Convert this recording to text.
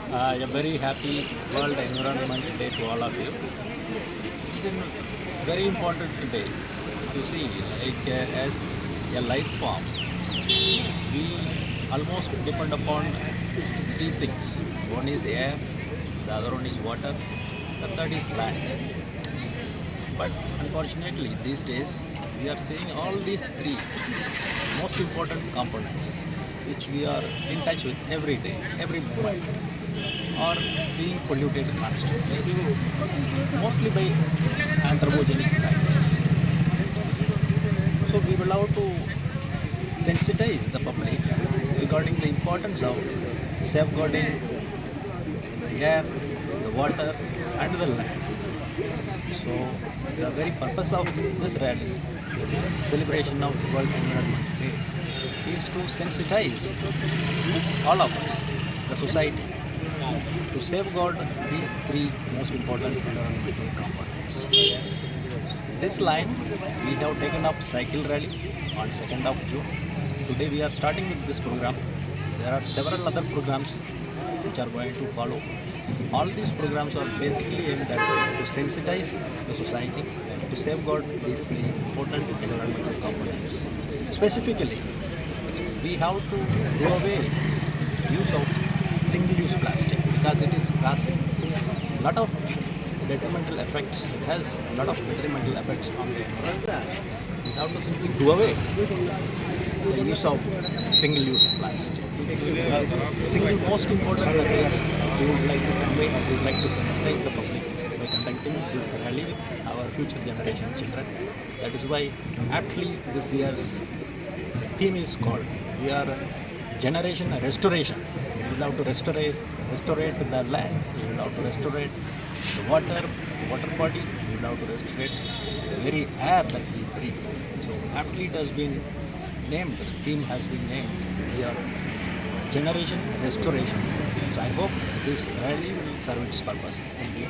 A very happy World Environment Day to all of you. It's a very important day to see, as a life form, we almost depend upon three things. One is air, the other one is water, the third is land. But unfortunately, these days, we are seeing all these three most important components which we are in touch with every day, every moment, are being polluted constantly, mostly by anthropogenic factors. So we will have to sensitize the public regarding the importance of safeguarding the air, the water, and the land. So the very purpose of this rally, celebration of World Environment Day, is to sensitize all of us, the society, to safeguard these three most important environmental components. This line we have taken up cycle rally on 2nd of June. Today we are starting with this program. There are several other programs which are going to follow. All these programs are basically aimed at to sensitize the society to safeguard these three important environmental components. Specifically, we have to do away use of single-use plastic because it is causing a lot of detrimental effects. It has a lot of detrimental effects on the environment. We have to simply do away the use of single-use plastic. Because the single most important message we would like to convey, we would like to sensitize the public by conducting this rally with our future generation children. That is why aptly this year's theme is called, we are Generation Restoration. We will have to restore the land, we will have to restore the water body, we will have to restore the very air that we breathe. So aptly it has been named, the theme has been named, we are Generation Restoration. So I hope this rally will serve its purpose. Thank you.